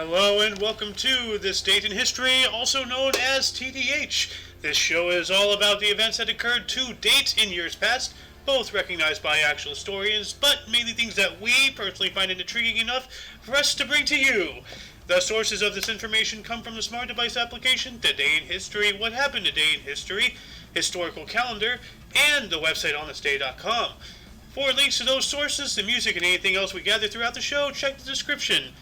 Hello and welcome to This Date in History, also known as TDH. This show is all about the events that occurred to date in years past, both recognized by actual historians, but mainly things that we personally find intriguing enough for us to bring to you. The sources of this information come from the smart device application, Today in History, What Happened Today in History, Historical Calendar, and the website onthisday.com. For links to those sources, the music, and anything else we gather throughout the show, check the description.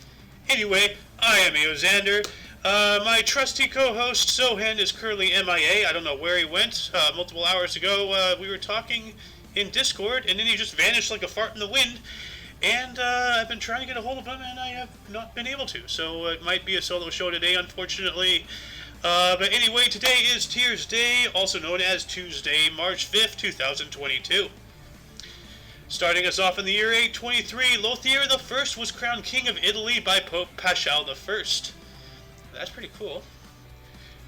Anyway, I am Eozander. My trusty co-host Sohan is currently MIA. I don't know where he went. Multiple hours ago, we were talking in Discord, and then he just vanished like a fart in the wind. And I've been trying to get a hold of him, and I have not been able to. So it might be a solo show today, unfortunately. But anyway, today is Tears Day, also known as Tuesday, March 5th, 2022. Starting us off in the year 823, Lothair I was crowned King of Italy by Pope Paschal I. That's pretty cool.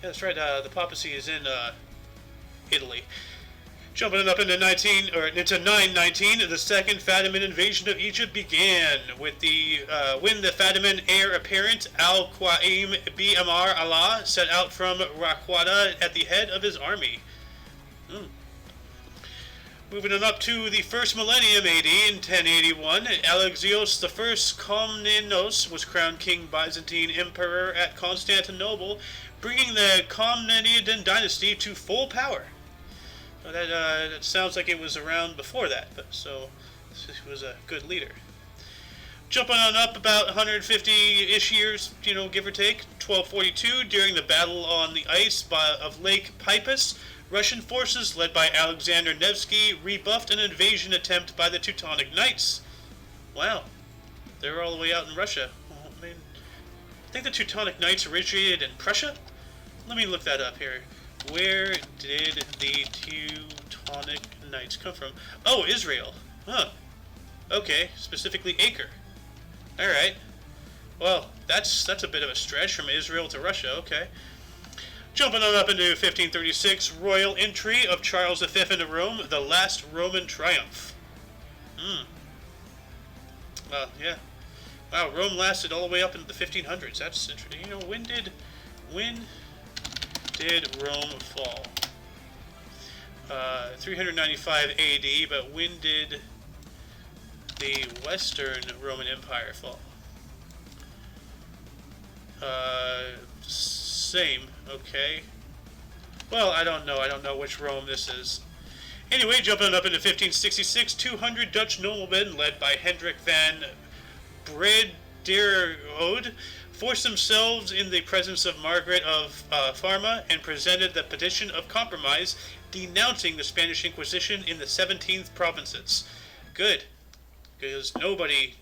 Yeah, that's right, the papacy is in Italy. Jumping up into 919, the second Fatimid invasion of Egypt began with when the Fatimid heir apparent Al-Qaim bi Amar Allah set out from Raqada at the head of his army. Moving on up to the first millennium AD in 1081, Alexios I Komnenos was crowned King Byzantine Emperor at Constantinople, bringing the Komnenian dynasty to full power. So that sounds like it was around before that, but so he was a good leader. Jumping on up about 150-ish years, give or take, 1242, during the battle on the ice of Lake Peipus, Russian forces, led by Alexander Nevsky, rebuffed an invasion attempt by the Teutonic Knights. Wow. They were all the way out in Russia. Well, I think the Teutonic Knights originated in Prussia? Let me look that up here. Where did the Teutonic Knights come from? Oh, Israel. Huh. Okay, specifically Acre. Alright. Well, that's a bit of a stretch from Israel to Russia, okay. Jumping on up into 1536, royal entry of Charles V into Rome, the last Roman triumph. Well, yeah. Wow, Rome lasted all the way up into the 1500s. That's interesting. When did Rome fall? 395 AD, but when did the Western Roman Empire fall? Same. Okay. Well, I don't know. I don't know which Rome this is. Anyway, jumping up into 1566, 200 Dutch noblemen, led by Hendrik van Brederode, forced themselves in the presence of Margaret of Parma and presented the petition of compromise, denouncing the Spanish Inquisition in the 17th provinces. Good. Because nobody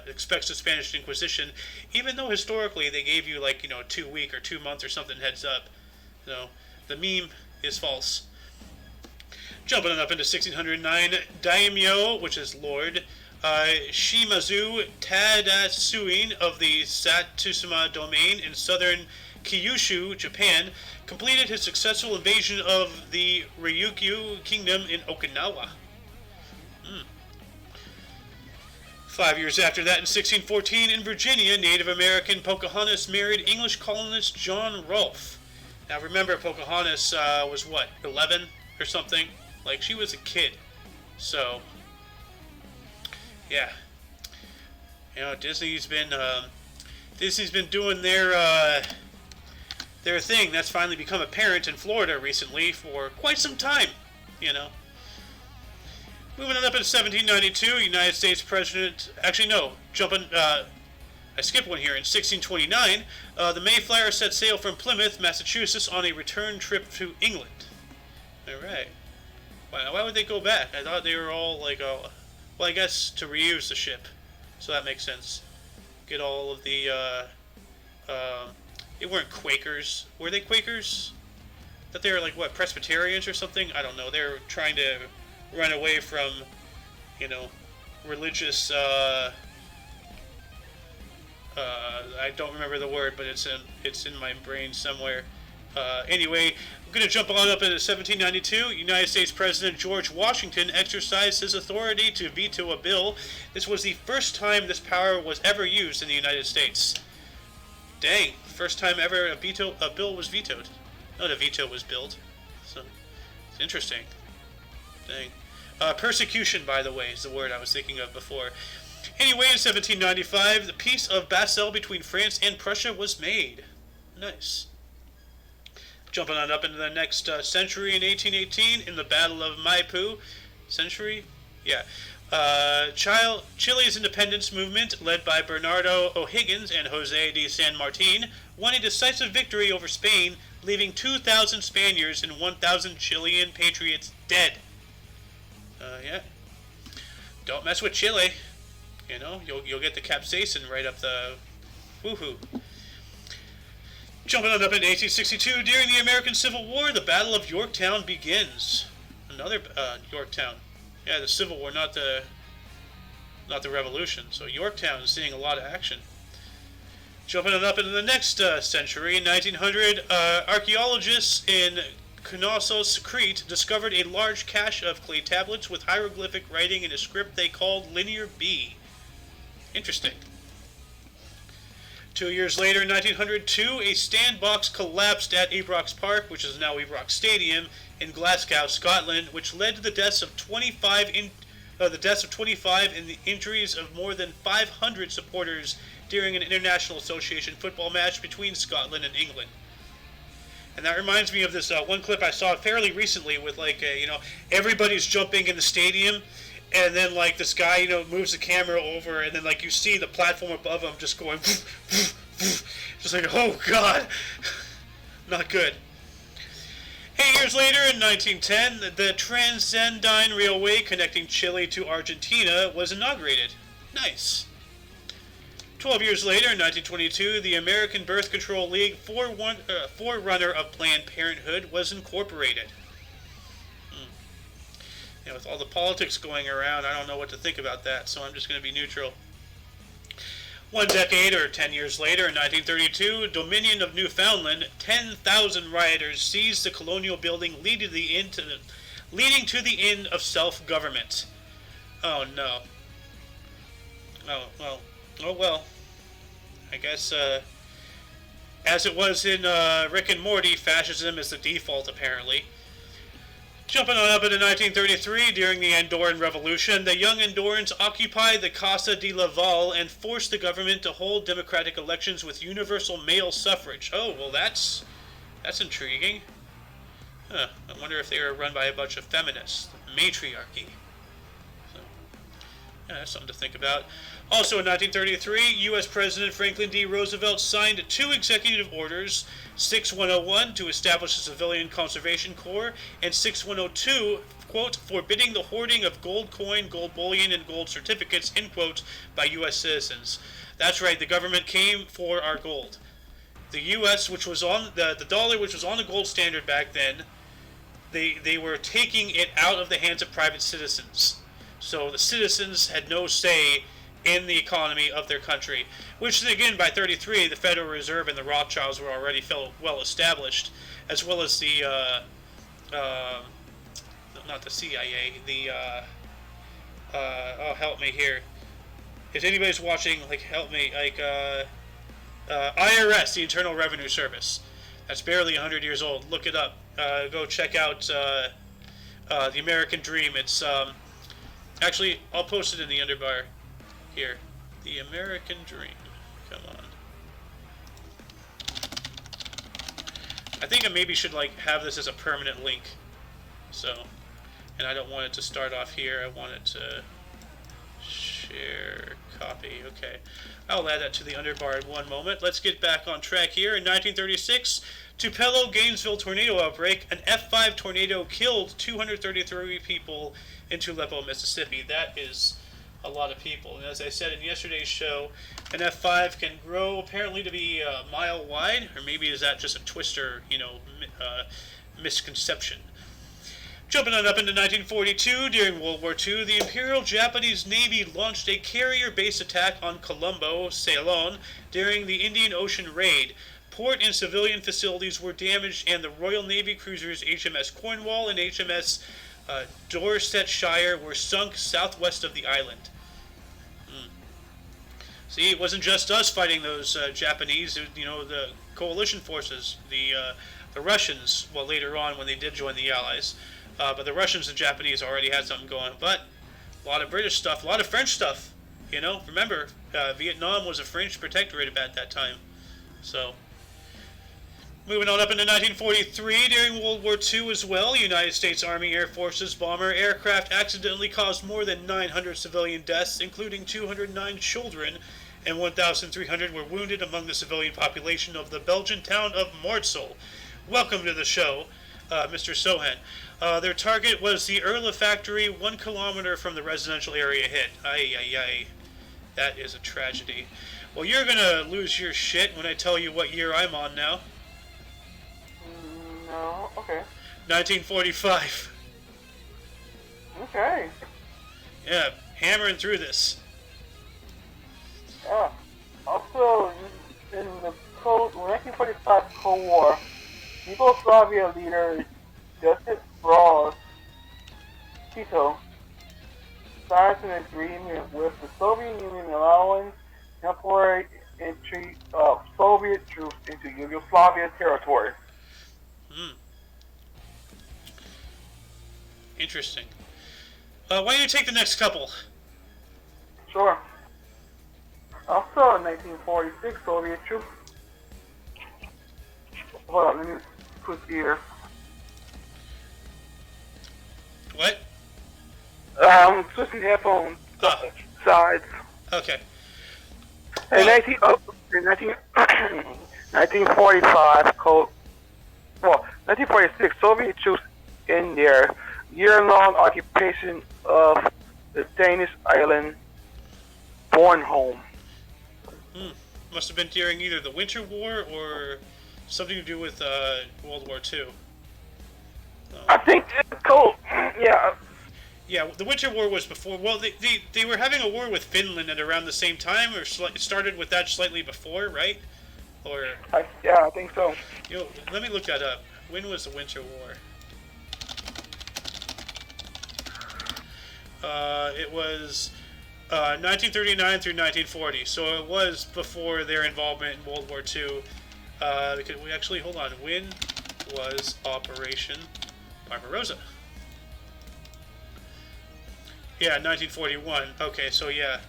expects the Spanish Inquisition, even though historically they gave you 2 week or 2 month or something heads up. So the meme is false. Jumping up into 1609, Daimyo, which is Lord, Shimazu Tadasuin of the Satsuma domain in southern Kyushu, Japan, completed his successful invasion of the Ryukyu kingdom in Okinawa. 5 years after that, in 1614, in Virginia, Native American Pocahontas married English colonist John Rolfe. Now remember, Pocahontas was, 11 or something? She was a kid. So, yeah. Disney's been doing their thing. That's finally become apparent in Florida recently for quite some time, Moving on up in 1792, United States President... Actually, no. I skipped one here. In 1629, the Mayflower set sail from Plymouth, Massachusetts, on a return trip to England. Alright. Why would they go back? I thought they were all well, I guess to reuse the ship. So that makes sense. Get all of the... they weren't Quakers. Were they Quakers? I thought they were Presbyterians or something? I don't know. They were trying to run away from, religious, I don't remember the word, but it's in my brain somewhere. Anyway, I'm going to jump on up into 1792. United States President George Washington exercised his authority to veto a bill. This was the first time this power was ever used in the United States. Dang, first time ever a bill was vetoed. Not a veto was billed. So, it's interesting. Dang. Persecution, by the way, is the word I was thinking of before. Anyway, in 1795, the Peace of Basel between France and Prussia was made. Nice. Jumping on up into the next century in 1818, in the Battle of Maipú. Century? Yeah. Chile's independence movement, led by Bernardo O'Higgins and José de San Martin, won a decisive victory over Spain, leaving 2,000 Spaniards and 1,000 Chilean patriots dead. Yeah. Don't mess with Chile. You know, you'll get the capsaicin right up the woohoo. Jumping on up into 1862, during the American Civil War, the Battle of Yorktown begins. Another Yorktown. Yeah, the Civil War, not the Revolution. So Yorktown is seeing a lot of action. Jumping on up into the next century, in 1900, archaeologists in Knossos, Crete, discovered a large cache of clay tablets with hieroglyphic writing in a script they called Linear B. Interesting. 2 years later, in 1902, a sandbox collapsed at Ibrox Park, which is now Ibrox Stadium, in Glasgow, Scotland, which led to the deaths of 25 and the injuries of more than 500 supporters during an International Association football match between Scotland and England. And that reminds me of this one clip I saw fairly recently with everybody's jumping in the stadium, and then this guy moves the camera over, and then you see the platform above him just going just oh god. Not good. 8 years later, in 1910, the Transandine Railway connecting Chile to Argentina was inaugurated. Nice. 12 years later, in 1922, the American Birth Control League, forerunner of Planned Parenthood, was incorporated. With all the politics going around, I don't know what to think about that, so I'm just going to be neutral. 1 decade or 10 years later, in 1932, Dominion of Newfoundland, 10,000 rioters seized the colonial building, leading to the end of self-government. Oh no. Oh well. I guess, as it was in Rick and Morty, fascism is the default, apparently. Jumping on up into 1933, during the Andorran Revolution, the young Andorrans occupied the Casa de Laval and forced the government to hold democratic elections with universal male suffrage. Oh, well, that's intriguing. I wonder if they were run by a bunch of feminists. Matriarchy. So, yeah, that's something to think about. Also in 1933, U.S. President Franklin D. Roosevelt signed 2 executive orders, 6101 to establish a civilian conservation corps, and 6102, quote, forbidding the hoarding of gold coin, gold bullion, and gold certificates, end quote, by U.S. citizens. That's right, the government came for our gold. The U.S., which was on the dollar, which was on the gold standard back then, they were taking it out of the hands of private citizens. So the citizens had no say in the economy of their country, which again by 33 the Federal Reserve and the Rothschilds were already well established, as well as the not the CIA, the oh help me here, if anybody's watching, help me, IRS, the Internal Revenue Service. That's barely 100 years old. Look it up. Go check out the American Dream. It's actually, I'll post it in the underbar here. The American Dream. Come on. I think I maybe should have this as a permanent link. So, and I don't want it to start off here. I want it to share, copy. Okay. I'll add that to the underbar in one moment. Let's get back on track here. In 1936, Tupelo, Gainesville tornado outbreak. An F5 tornado killed 233 people in Tupelo, Mississippi. That is a lot of people. And as I said in yesterday's show, an F5 can grow apparently to be a mile wide, or maybe is that just a twister, misconception. Jumping on up into 1942, during World War II, the Imperial Japanese Navy launched a carrier-based attack on Colombo, Ceylon, during the Indian Ocean raid. Port and civilian facilities were damaged, and the Royal Navy cruisers HMS Cornwall and HMS Dorsetshire were sunk southwest of the island. See, it wasn't just us fighting those Japanese. The coalition forces, the Russians. Well, later on when they did join the Allies, but the Russians and Japanese already had something going. But a lot of British stuff, a lot of French stuff. Remember, Vietnam was a French protectorate at that time. So, moving on up into 1943, during World War II as well, United States Army Air Forces bomber aircraft accidentally caused more than 900 civilian deaths, including 209 children, and 1,300 were wounded among the civilian population of the Belgian town of Mortsel. Welcome to the show, Mr. Sohan. Their target was the Erla factory, 1 kilometer from the residential area hit. Ay, ay, ay. That is a tragedy. Well, you're going to lose your shit when I tell you what year I'm on now. No, okay. 1945. Okay. Yeah, hammering through this. Yeah. Also, in the 1945 Cold War, Yugoslavia leader Josip Broz Tito signed an agreement with the Soviet Union allowing temporary entry of Soviet troops into Yugoslavia territory. Interesting. Why don't you take the next couple? Sure. Also in 1946, Soviet troops... Hold on, let me put here. What? Switching headphones. Sides. Okay. In 1945, 1946, Soviet troops in their year-long occupation of the Danish island Bornholm. Must have been during either the Winter War or something to do with World War II. I think it's cold. Yeah. Yeah, the Winter War was before. Well, they were having a war with Finland at around the same time, or it started with that slightly before, right? Or yeah, I think so. Let me look that up. When was the Winter War? It was 1939 through 1940, so it was before their involvement in World War II. We actually, hold on. When was Operation Barbarossa? Yeah, 1941. Okay, so yeah.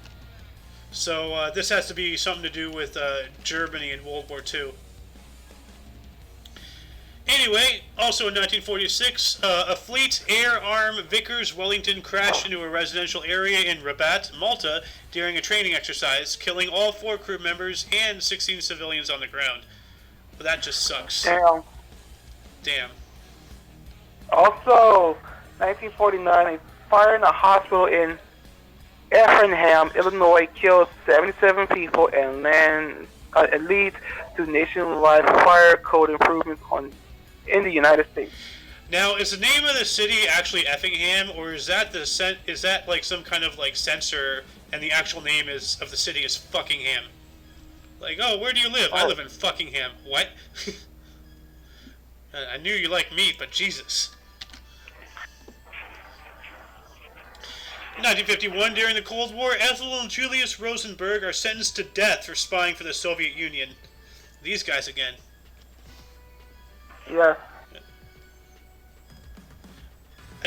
So this has to be something to do with Germany in World War II. Anyway, also in 1946, a fleet Air Arm Vickers Wellington crashed into a residential area in Rabat, Malta, during a training exercise, killing all 4 crew members and 16 civilians on the ground. Well, that just sucks. Damn. Also, 1949, a fire in a hospital in Effingham, Illinois, killed 77 people and leads to nationwide fire code improvements in the United States. Now, is the name of the city actually Effingham, or is that like some kind of like censor, and the actual name of the city is Fuckingham? Like, oh, where do you live? I live in Fuckingham. What? I knew you liked meat, but Jesus. In 1951, during the Cold War, Ethel and Julius Rosenberg are sentenced to death for spying for the Soviet Union. These guys again. Yeah.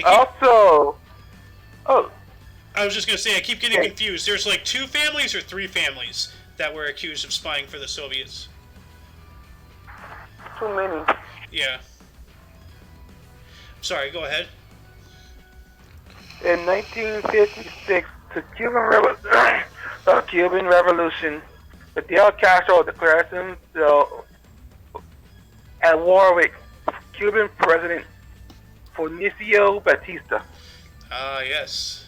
I was just going to say, I keep getting confused. There's like 2 families or 3 families that were accused of spying for the Soviets. Too many. Yeah. Sorry, go ahead. In 1956, the Cuban Revolution, Fidel Castro declared himself at war with Cuban President Fulgencio Batista. Ah, yes.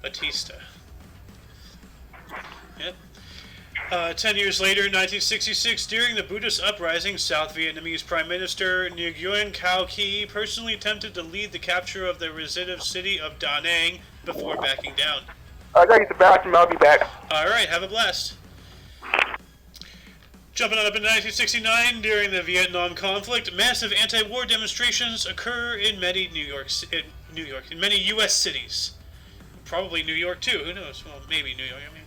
Batista. Yep. 10 years later, in 1966, during the Buddhist uprising, South Vietnamese Prime Minister Nguyen Cao Ky personally attempted to lead the capture of the residtive city of Da Nang before backing down. I gotta get the bathroom, I'll be back. Alright, have a blast. Jumping on up in 1969, during the Vietnam conflict, massive anti-war demonstrations occur in many in many U.S. cities. Probably New York too. Who knows? Well, maybe New York. I mean,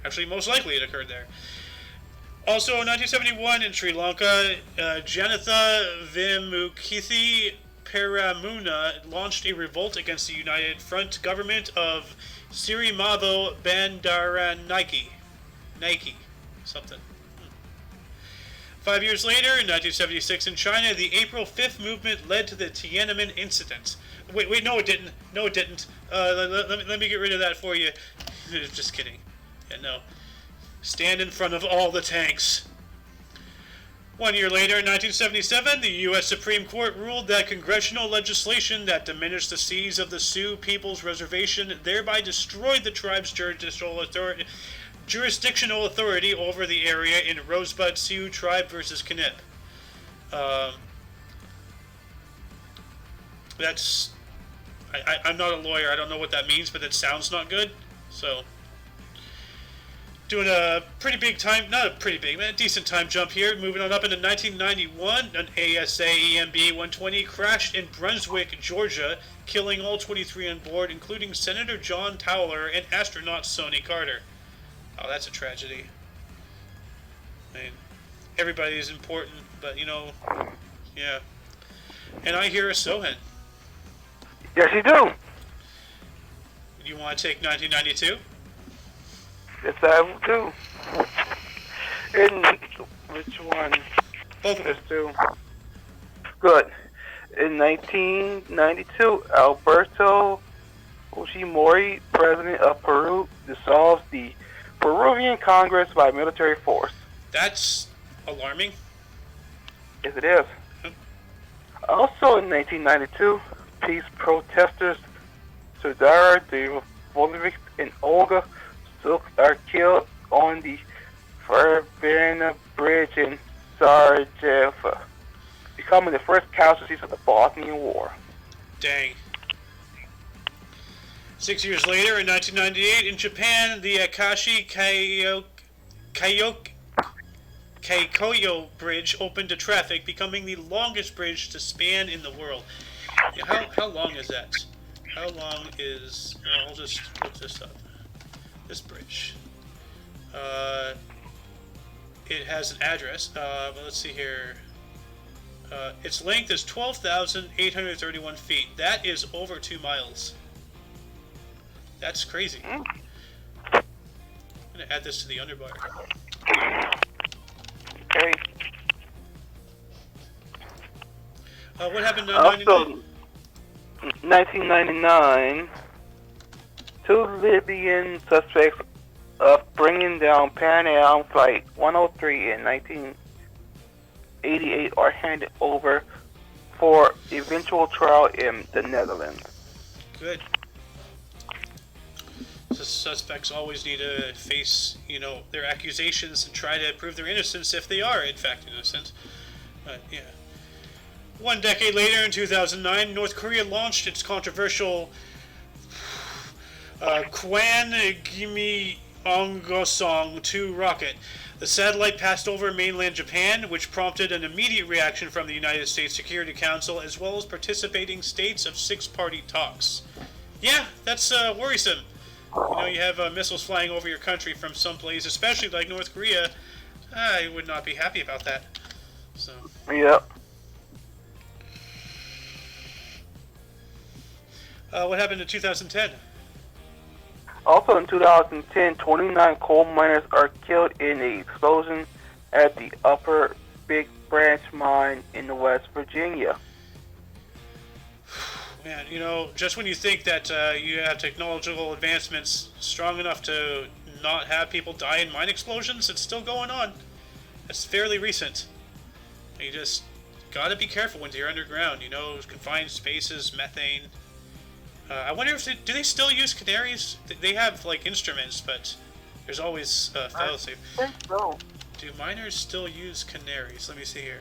Actually, most likely it occurred there. Also, in 1971 in Sri Lanka, Janatha Vimukithi Peramuna launched a revolt against the United Front government of Sirimavo Bandaranaike. Nike. Something. 5 years later, in 1976 in China, the April 5th movement led to the Tiananmen incident. Wait, no it didn't. No it didn't. Let me get rid of that for you. Just kidding. Yeah, no. Stand in front of all the tanks. 1 year later, in 1977, the U.S. Supreme Court ruled that congressional legislation that diminished the seas of the Sioux People's Reservation thereby destroyed the tribe's jurisdictional authority over the area in Rosebud Sioux Tribe versus Knip. I'm not a lawyer. I don't know what that means, but it sounds not good. So, doing a pretty big time, not a pretty big, but a decent time jump here. Moving on up into 1991, an ASA EMB 120 crashed in Brunswick, Georgia, killing all 23 on board, including Senator John Towler and astronaut Sonny Carter. Oh, that's a tragedy. I mean, everybody is important, but yeah. And I hear a Sohan. Yes, you do. You want to take 1992? Yes, I do. In which one? Both of them. Let's do. Good. In 1992, Alberto Fujimori, president of Peru, dissolves the Peruvian Congress by military force. That's alarming. Yes, it is. Also in 1992, peace protesters Sardar Dimitrovic and Olga Suk are killed on the Fervana Bridge in Sarajevo, becoming the first casualties of the Bosnian War. Dang. 6 years later, in 1998, in Japan, the Akashi Kaikoyo Bridge opened to traffic, becoming the longest bridge to span in the world. Yeah, how long is that? How long is... Well, I'll just look this up. This bridge. It has an address. But let's see here. Its length is 12,831 feet. That is over 2 miles. That's crazy. I'm going to add this to the underbar. Okay. What happened in Also, 1999, 2 Libyan suspects of bringing down Pan Am Flight 103 in 1988 are handed over for eventual trial in the Netherlands. Good. The suspects always need to face, their accusations and try to prove their innocence if they are, in fact, innocent. But, yeah. 1 decade later, in 2009, North Korea launched its controversial Kwan-Gimyeonggosong 2 rocket. The satellite passed over mainland Japan, which prompted an immediate reaction from the United States Security Council, as well as participating states of 6-party talks. Yeah, that's worrisome. You have missiles flying over your country from someplace, especially like North Korea. I would not be happy about that. So. Yep. What happened in 2010? Also in 2010, 29 coal miners are killed in an explosion at the Upper Big Branch mine in West Virginia. Man, just when you think that you have technological advancements strong enough to not have people die in mine explosions, it's still going on. It's fairly recent. You just gotta be careful when you're underground. Confined spaces, methane. I wonder if do they still use canaries? They have instruments, but there's always failsafe. I think so. Do miners still use canaries? Let me see here.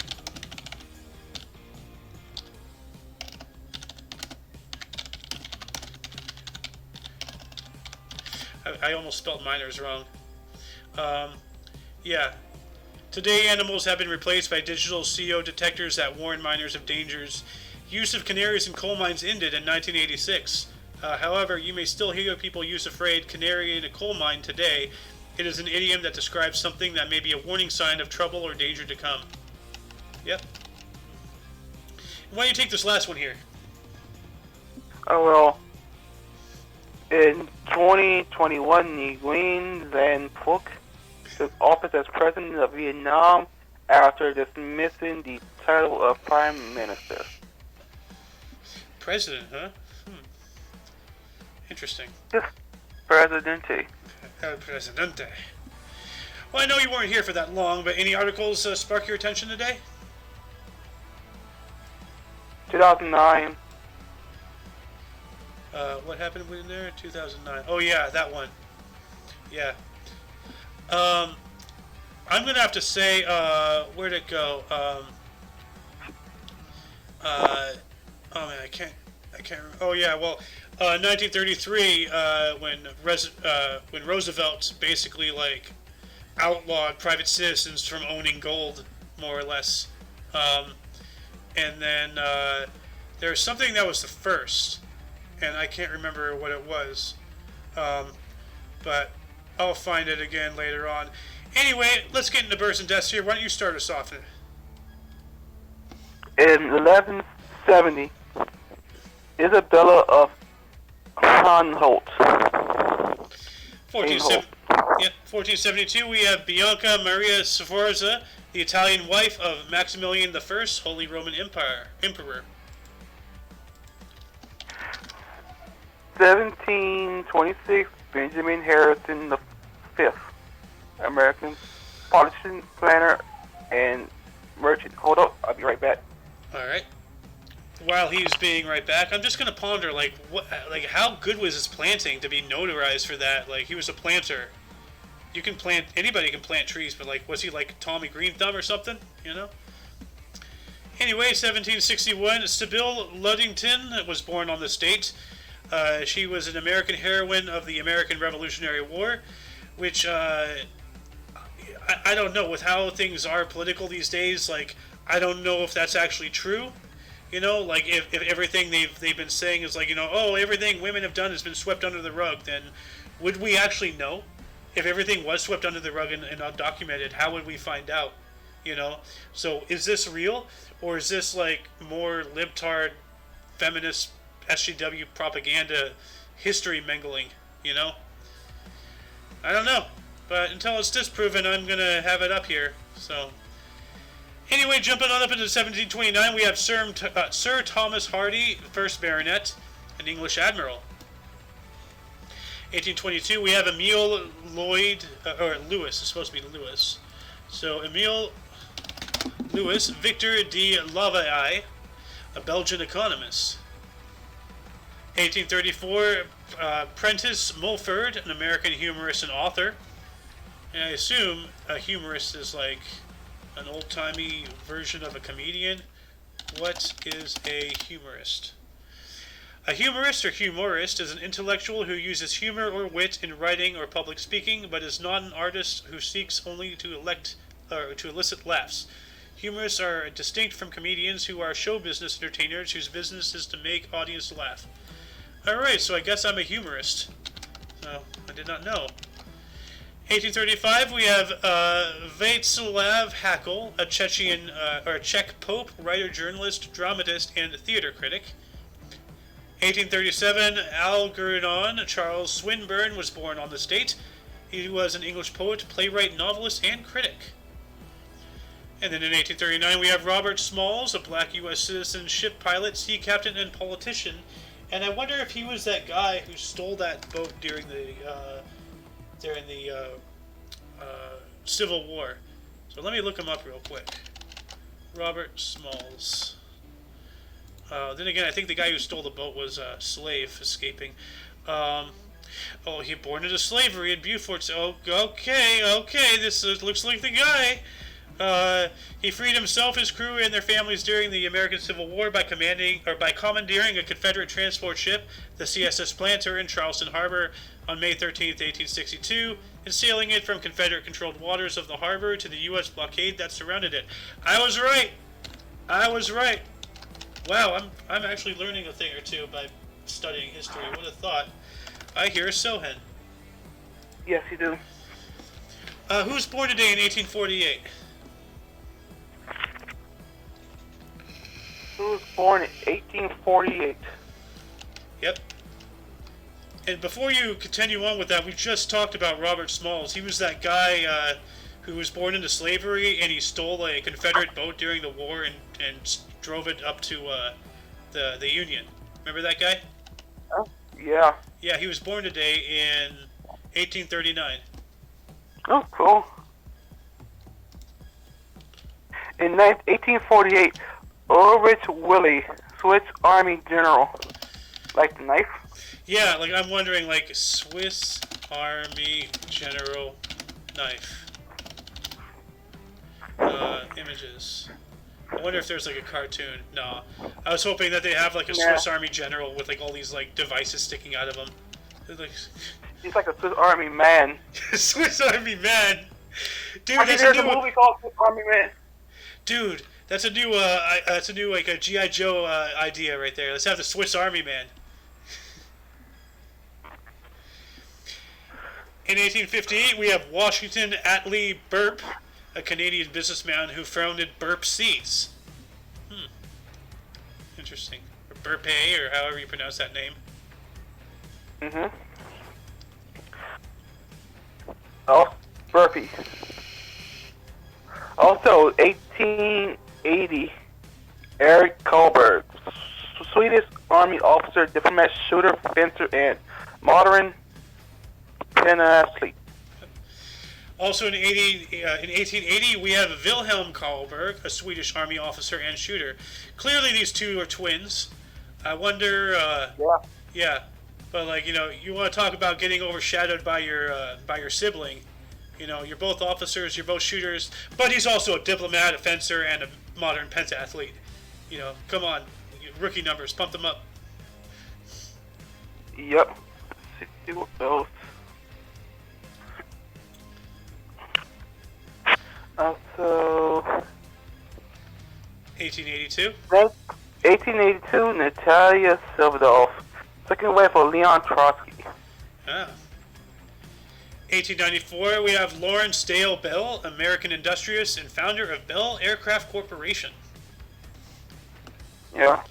I almost spelled miners wrong. Yeah. Today, animals have been replaced by digital CO detectors that warn miners of dangers. Use of canaries in coal mines ended in 1986. However, you may still hear people use the phrase canary in a coal mine today. It is an idiom that describes something that may be a warning sign of trouble or danger to come. Yep. Why don't you take this last one here? Oh, well, in 2021, Nguyen Van Phuc took office as president of Vietnam after dismissing the title of prime minister. President, huh? Interesting. Yes, Presidente. El Presidente. Well, I know you weren't here for that long, but any articles spark your attention today? 2009. What happened in there? 2009. Oh yeah, that one. Yeah. I'm gonna have to say, where'd it go? Oh man, I can't. Oh yeah, well, 1933, when Roosevelt basically like outlawed private citizens from owning gold, more or less, and then there was something that was the first, and I can't remember what it was, but I'll find it again later on. Anyway, let's get into births and deaths here. Why don't you start us off then? In 1170, Isabella of Anhalt. 1472, we have Bianca Maria Sforza, the Italian wife of Maximilian I, Holy Roman Emperor. 1726, Benjamin Harrison V, American politician, planner, and merchant. Hold up, I'll be right back. All right. While he's being right back, I'm just gonna ponder how good was his planting to be notarized for that? Like, he was a planter. You can plant, anybody can plant trees, but like, was he like Tommy Green Thumb or something? You know. Anyway, 1761, Sybil Ludington was born on this date. She was an American heroine of the American Revolutionary War, which I don't know, with how things are political these days. Like, I don't know if that's actually true. You know, like if everything they've been saying is like, you know, oh, everything women have done has been swept under the rug, then would we actually know? If everything was swept under the rug and undocumented, how would we find out? You know? So is this real? Or is this like more libtard, feminist, SJW propaganda, history mingling? You know? I don't know. But until it's disproven, I'm going to have it up here. So... Anyway, jumping on up into 1729, we have Sir Thomas Hardy, 1st Baronet, an English admiral. 1822, we have Emile Lewis, it's supposed to be Lewis. So, Emile Louis Victor de Lavaille, a Belgian economist. 1834, Prentice Mulford, an American humorist and author. And I assume a humorist is like an old-timey version of a comedian. What is a humorist? A humorist or humorist is an intellectual who uses humor or wit in writing or public speaking, but is not an artist who seeks only to elicit laughs. Humorists are distinct from comedians who are show business entertainers whose business is to make audience laugh. Alright, so I guess I'm a humorist. So, I did not know. 1835, we have Václav Havel, a Czech pope, writer, journalist, dramatist, and theater critic. 1837, Algernon Charles Swinburne was born on this date. He was an English poet, playwright, novelist, and critic. And then in 1839, we have Robert Smalls, a black U.S. citizen, ship pilot, sea captain, and politician. And I wonder if he was that guy who stole that boat during the Civil War. So let me look him up real quick. Robert Smalls. Then again, I think the guy who stole the boat was a slave escaping. He born into slavery in Beaufort. Oh, okay, this looks like the guy. He freed himself, his crew, and their families during the American Civil War by commandeering a Confederate transport ship, the CSS Planter, in Charleston Harbor on May 13, 1862, and sailing it from Confederate-controlled waters of the harbor to the U.S. blockade that surrounded it. I was right. Wow, I'm actually learning a thing or two by studying history. What a thought. I hear a Sohen. Yes, you do. Who was born today in 1848? Who was born in 1848? Yep. And before you continue on with that, we just talked about Robert Smalls. He was that guy who was born into slavery, and he stole a Confederate boat during the war and drove it up to the Union. Remember that guy? Oh, yeah. Yeah, he was born today in 1839. Oh, cool. In 1848, Ulrich Willy, Swiss Army General. Like the knife? Yeah, like I'm wondering, like Swiss Army General knife. Images. I wonder if there's like a cartoon. No, I was hoping that they have like a Swiss Army General with like all these like devices sticking out of him. Like... He's like a Swiss Army man. Swiss Army man, dude. There's a movie called Swiss Army Man. Dude, that's a new like a GI Joe idea right there. Let's have the Swiss Army man. In 1858, we have Washington Atlee Burp, a Canadian businessman who founded Burp Seeds. Interesting. Or Burpay, or however you pronounce that name. Mm-hmm. Oh, Burpee. Also, 1880, Eric Kohlberg, Swedish Army officer, diplomat, shooter, fencer, and modern pentathlete. Also in 1880, we have Wilhelm Karlberg, a Swedish Army officer and shooter. Clearly, these two are twins. I wonder. Yeah, but like you want to talk about getting overshadowed by your sibling. You're both officers, you're both shooters, but he's also a diplomat, a fencer, and a modern pentathlete. Come on, rookie numbers, pump them up. Yep. 60 with both. Also, 1882. 1882, Natalia Silverdoff, second wife of Leon Trotsky. 1894, we have Lawrence Dale Bell, American industrialist and founder of Bell Aircraft Corporation. Yeah.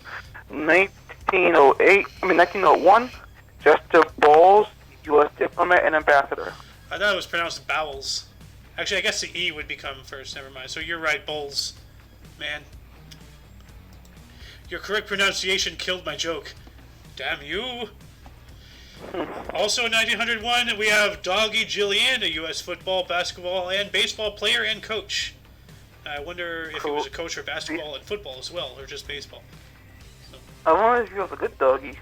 1901, Chester Bowles, U.S. diplomat and ambassador. I thought it was pronounced Bowles. Actually, I guess the E would become first. Never mind. So you're right, Bowles. Man. Your correct pronunciation killed my joke. Damn you. Also in 1901, we have Doggy Jillian, a U.S. football, basketball, and baseball player and coach. I wonder if he was a coach for basketball and football as well, or just baseball. So. I wonder if he was a good doggy.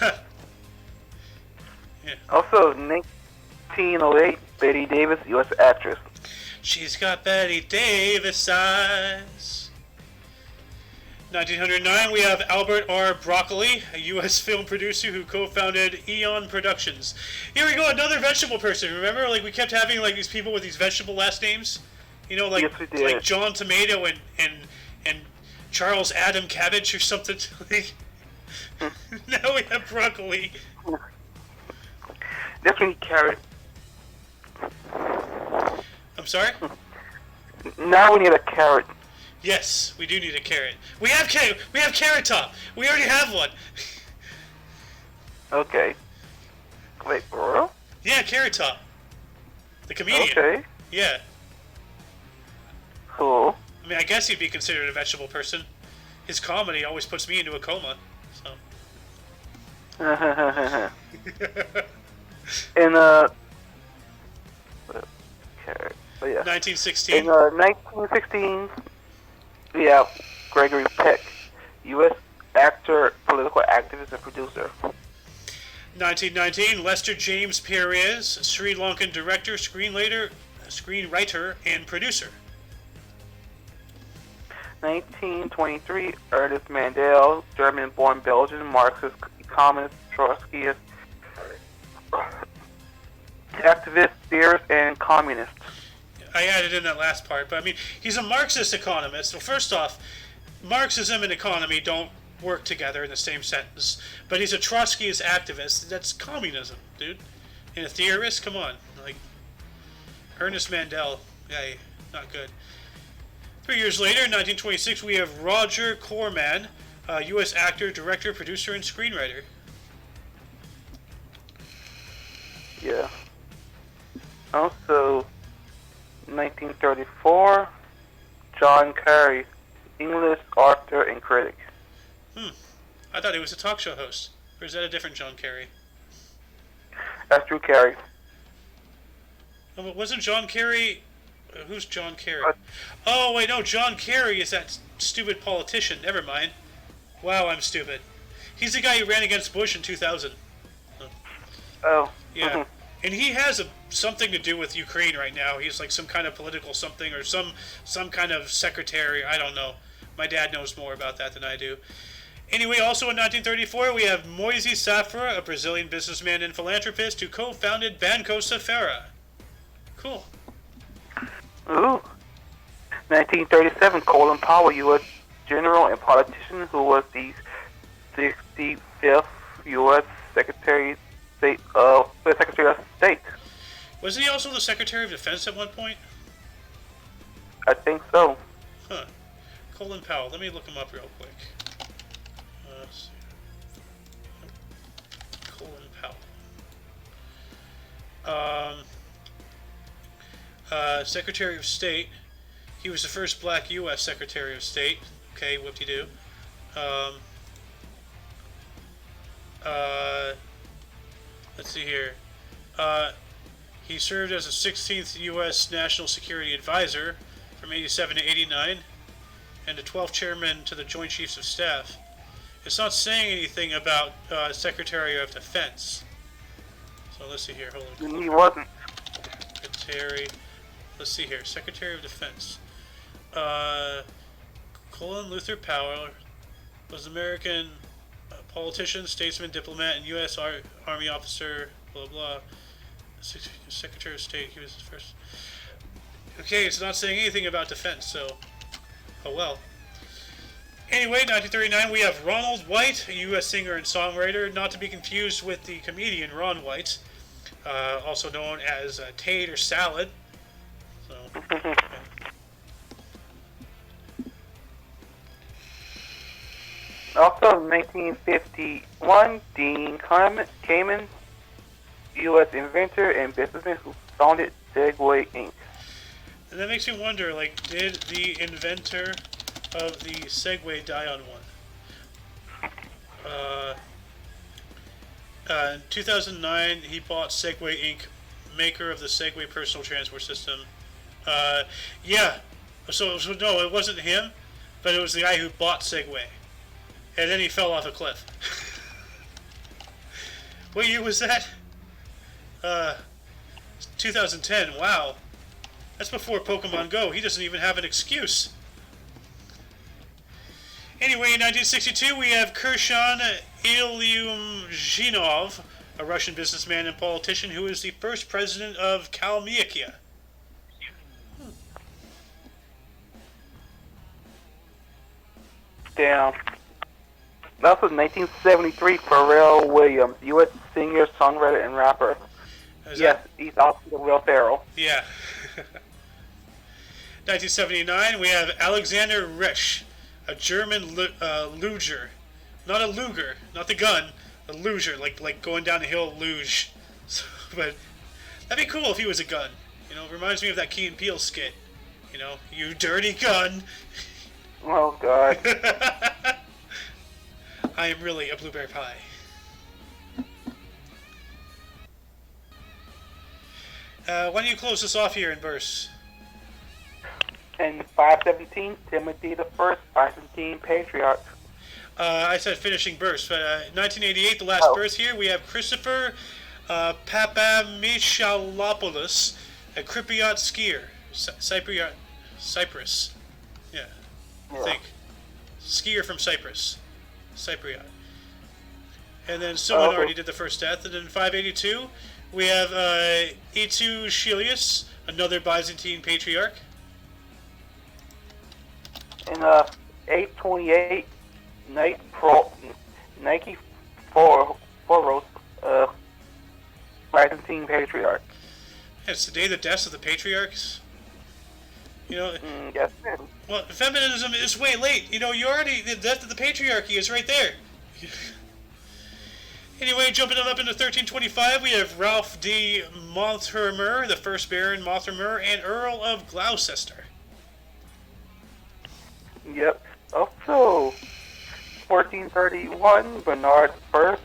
Yeah. Also, 1908, Betty Davis, U.S. actress. She's got Betty Davis eyes. 1909, we have Albert R. Broccoli, a U.S. film producer who co-founded Eon Productions. Here we go, another vegetable person. Remember, like we kept having like these people with these vegetable last names. Like yes, we did. Like John Tomato and Charles Adam Cabbage or something. Now we have broccoli. Definitely carrot. I'm sorry? Now we need a carrot. Yes, we do need a carrot. We have Carrot Top. We already have one. Okay. Wait, for real? Yeah, Carrot Top. The comedian. Okay. Yeah. Cool. I mean, I guess he'd be considered a vegetable person. His comedy always puts me into a coma. So. In carrot. But yeah. 1916. In 1916, we have Gregory Peck, U.S. actor, political activist, and producer. 1919, Lester James Perez, Sri Lankan director, screenwriter, and producer. 1923, Ernest Mandel, German-born Belgian, Marxist, communist, Trotskyist, activist, theorist, and communist. I added in that last part, but I mean, he's a Marxist economist. So first off, Marxism and economy don't work together in the same sentence. But he's a Trotskyist activist. That's communism, dude. And a theorist? Come on. Like, Ernest Mandel. Yeah, not good. 3 years later, in 1926, we have Roger Corman, U.S. actor, director, producer, and screenwriter. Yeah. Also, 1934, John Kerry, English author and critic. I thought he was a talk show host. Or is that a different John Kerry? That's Drew Carey. Oh, but wasn't John Kerry... who's John Kerry? Oh, wait, no, John Kerry is that stupid politician. Never mind. Wow, I'm stupid. He's the guy who ran against Bush in 2000. Oh. Yeah. And he has something to do with Ukraine right now. He's like some kind of political something or some kind of secretary. I don't know. My dad knows more about that than I do. Anyway, also in 1934, we have Moisés Safra, a Brazilian businessman and philanthropist who co-founded Banco Safra. Cool. Ooh. 1937, Colin Powell, U.S. general and politician who was the 65th U.S. Secretary of State. Wasn't he also the Secretary of Defense at one point? I think so. Huh. Colin Powell. Let me look him up real quick. Let's see. Colin Powell. Secretary of State. He was the first black U.S. Secretary of State. Okay, whoop-de-doo. Let's see here. He served as the 16th U.S. National Security Advisor from 87 to 89, and the 12th Chairman to the Joint Chiefs of Staff. It's not saying anything about Secretary of Defense. So let's see here. Hold on. He wasn't. Secretary. Let's see here. Secretary of Defense. Colin Luther Powell was an American politician, statesman, diplomat, and U.S. Army officer. Blah blah. Secretary of State. He was the first. Okay, it's not saying anything about defense. So, oh well. Anyway, 1939, we have Ronald White, a U.S. singer and songwriter, not to be confused with the comedian Ron White, also known as Tate or Salad. So, yeah. Also, in 1951, Dean Kamen, U.S. inventor and businessman who founded Segway Inc. And that makes me wonder, like, did the inventor of the Segway die on one? In 2009, he bought Segway Inc., maker of the Segway personal transport system. Yeah. So no, it wasn't him, but it was the guy who bought Segway. And then he fell off a cliff. What year was that? 2010. Wow. That's before Pokemon Go. He doesn't even have an excuse. Anyway, in 1962, we have Kirshan Ilyumzhinov, a Russian businessman and politician who is the first president of Kalmykia. Damn. That was 1973, Pharrell Williams, U.S. singer, songwriter, and rapper. Yes, he's also the Will Ferrell. Yeah. 1979, we have Alexander Risch, a German luger. Not a luger, not the gun, a luger, like going down a hill luge. So, but that'd be cool if he was a gun. You know, it reminds me of that Key and Peele skit. You know, you dirty gun. Oh, God. I am really a blueberry pie. Why don't you close this off here in verse? In 517, Timothy the First, Byzantine Patriarch. I said finishing verse, but 1988, the last verse here, we have Christopher Papamichalopoulos, a Cypriot skier. Cyprus. Yeah, I think. Skier from Cyprus. Cypriot. And then someone already did the first death. And then in 582, we have Itu Shilius, another Byzantine patriarch. In 828, Nike Foros, Byzantine patriarch. It's the day of the deaths of the patriarchs. You know, Yes. well, feminism is way late. You know, the death of the patriarchy is right there. Anyway, jumping on up into 1325, we have Ralph D. Mortimer, the first Baron Mortimer, and Earl of Gloucester. Yep. Also, 1431, Bernard I,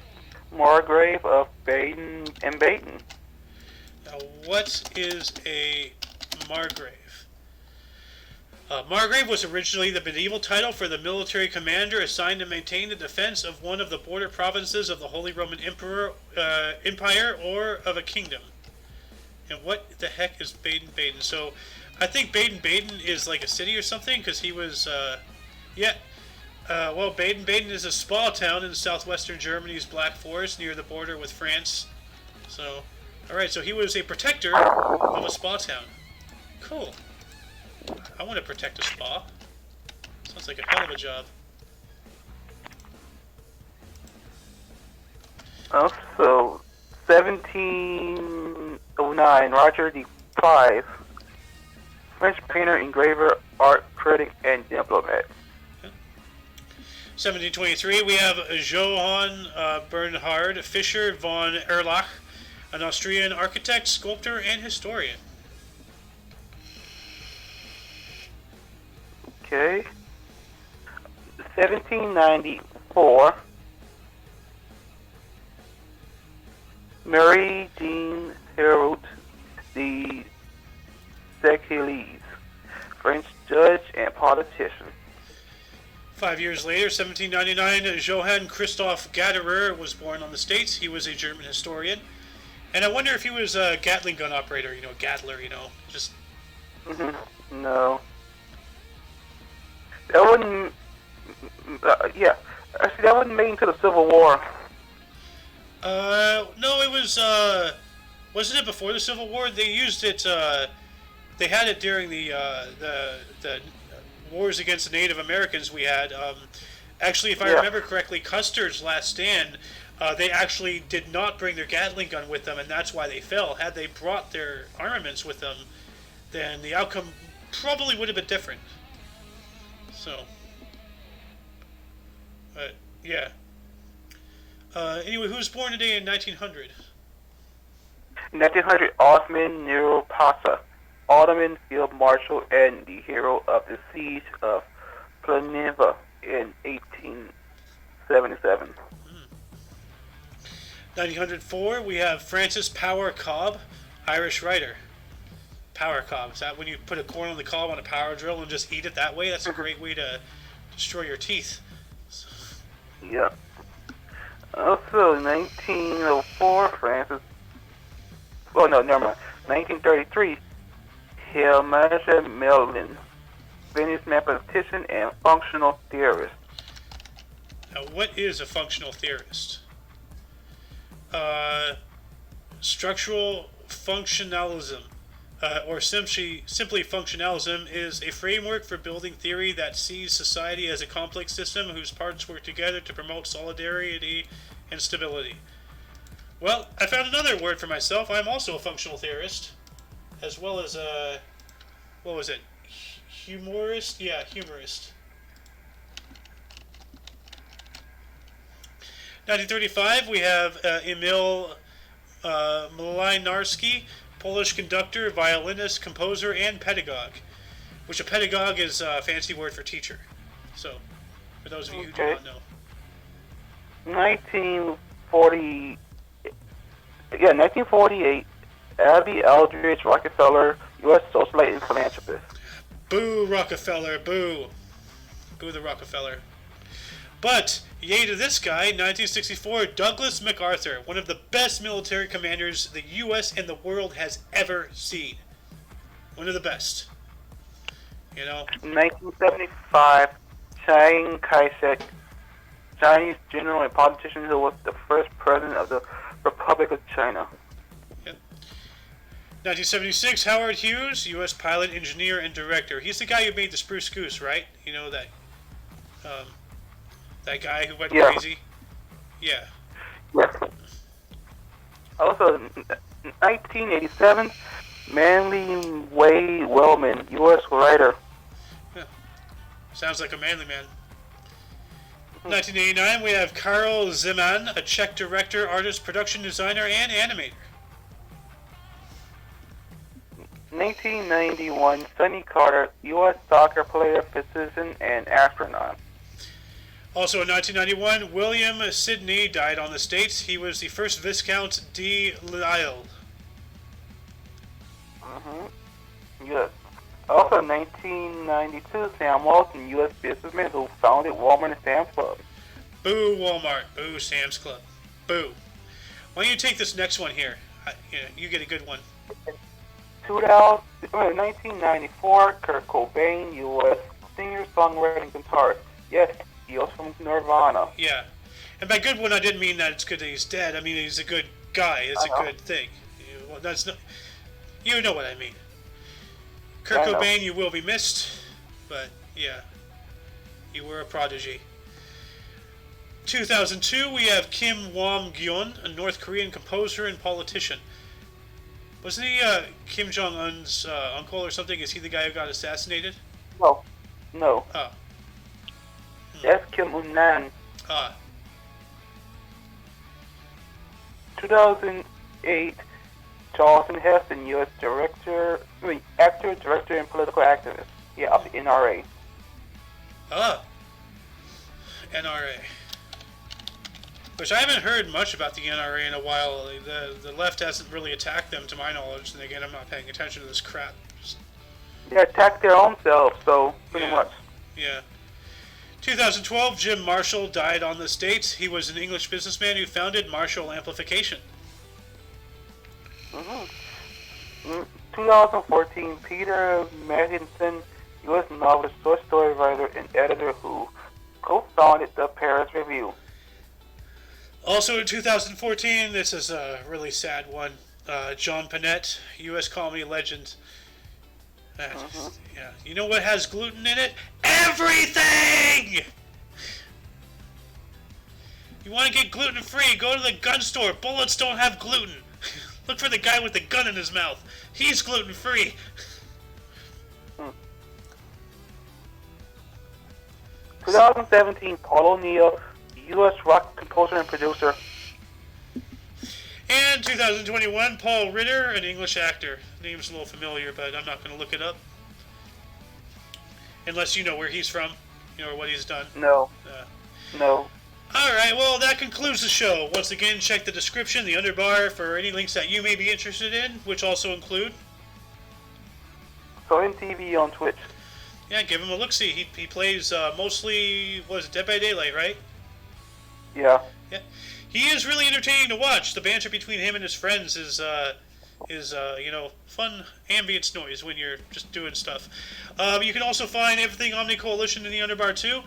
Margrave of Baden and Baden. Now, what is a Margrave? Margrave was originally the medieval title for the military commander assigned to maintain the defense of one of the border provinces of the Holy Roman Empire or of a kingdom. And what the heck is Baden-Baden? So, I think Baden-Baden is like a city or something, because he was, well, Baden-Baden is a spa town in southwestern Germany's Black Forest near the border with France. So, alright, so he was a protector of a spa town. Cool. I want to protect a spa. Sounds like a hell of a job. Also, 1709, Roger de Five, French painter, engraver, art critic, and diplomat. 1723, we have Johann Bernhard Fischer von Erlach, an Austrian architect, sculptor, and historian. Okay. 1794, Mary Jean Hérault de Séquelles, French judge and politician. 5 years later, 1799, Johann Christoph Gatterer was born on the States. He was a German historian. And I wonder if he was a Gatling gun operator, Gatler, just... No. That wouldn't... yeah. Actually, that wouldn't make it to the Civil War. No, it was, wasn't it before the Civil War? They used it, they had it during the wars against the Native Americans we had. Actually, if I remember correctly, Custer's last stand, they actually did not bring their Gatling gun with them, and that's why they fell. Had they brought their armaments with them, then the outcome probably would have been different. So, but, yeah. Anyway, who was born today in 1900? 1900, Osman Nero Pasa, Ottoman Field Marshal and the hero of the Siege of Planiva in 1877. 1904, we have Francis Power Cobb, Irish writer. Power cob. Is that when you put a corn on the cob on a power drill and just eat it that way? That's a great way to destroy your teeth. So. Yeah. Also, 1904, Francis... Oh, no, never mind. 1933, Hilmaja Melvin, Finnish mathematician and functional theorist. Now, what is a functional theorist? Structural functionalism, or simply functionalism, is a framework for building theory that sees society as a complex system whose parts work together to promote solidarity and stability. Well, I found another word for myself. I'm also a functional theorist, as well as a, what was it? Humorist? Yeah, humorist. 1935, we have Emil Mlynarski, Polish conductor, violinist, composer, and pedagogue. Which a pedagogue is a fancy word for teacher. So, for those of you who do not know. 1948, Abby Aldrich Rockefeller, U.S. socialite and philanthropist. Boo, Rockefeller, boo. Boo the Rockefeller. But, yay to this guy, 1964, Douglas MacArthur, one of the best military commanders the U.S. and the world has ever seen. One of the best. 1975, Chiang Kai-shek, Chinese general and politician who was the first president of the Republic of China. Yep. 1976, Howard Hughes, U.S. pilot, engineer, and director. He's the guy who made the Spruce Goose, right? You know that... that guy who went crazy? Yeah. Yes. Also, 1987, Manly Wade Wellman, U.S. writer. Yeah. Sounds like a manly man. 1989, we have Karel Zeman, a Czech director, artist, production designer, and animator. 1991, Sonny Carter, U.S. soccer player, physician, and astronaut. Also in 1991, William Sidney died on the States. He was the first Viscount de Lisle. Yes. Also, 1992, Sam Walton, U.S. businessman who founded Walmart and Sam's Club. Boo Walmart. Boo Sam's Club. Boo. Why don't you take this next one here? You get a good one. 1994, Kurt Cobain, U.S. singer-songwriter and guitarist. Yes, he was from Nirvana. Yeah. And by good one, I didn't mean that it's good that he's dead. I mean he's a good guy. It's a good thing. Well, that's not. You know what I mean. Kurt Cobain, you will be missed. But, yeah. You were a prodigy. 2002, we have Kim Wam-gyeon, a North Korean composer and politician. Wasn't he Kim Jong-un's uncle or something? Is he the guy who got assassinated? No. Oh. That's Kim Un-nan. 2008, Charlton Heston, U.S. actor, director, and political activist. Yeah, of the NRA. NRA. Which I haven't heard much about the NRA in a while. The left hasn't really attacked them, to my knowledge. And again, I'm not paying attention to this crap. They attacked their own selves, so pretty much. Yeah. 2012, Jim Marshall died on the States. He was an English businessman who founded Marshall Amplification. 2014, Peter Magidson, U.S. novelist, short story writer, and editor who co-founded the Paris Review. Also in 2014, this is a really sad one. John Panette, U.S. comedy legend. Yeah. You know what has gluten in it? Everything! You want to get gluten-free, go to the gun store. Bullets don't have gluten. Look for the guy with the gun in his mouth. He's gluten-free. 2017, Paul O'Neill, U.S. rock composer and producer. And 2021, Paul Ritter, an English actor. Name's a little familiar, but I'm not going to look it up. Unless you know where he's from, or what he's done. No. No. Alright, well, that concludes the show. Once again, check the description, the underbar, for any links that you may be interested in, which also include... Soin TV on Twitch. Yeah, give him a look-see. He plays mostly, Dead by Daylight, right? Yeah. He is really entertaining to watch. The banter between him and his friends is fun ambience noise when you're just doing stuff. You can also find everything Omni Coalition in the Underbar too.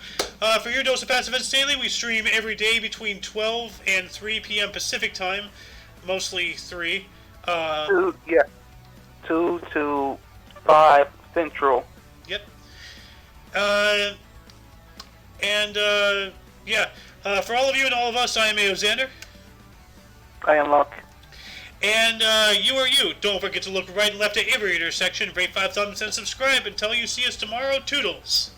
For your dose of passive events daily, we stream every day between 12 and 3 p.m. Pacific time, mostly 3. 2 to 5 Central. Yep. For all of you and all of us, I am Aoxander. I am Luck. And you are you. Don't forget to look right and left at every intersection, rate 5 thumbs, and subscribe until you see us tomorrow. Toodles.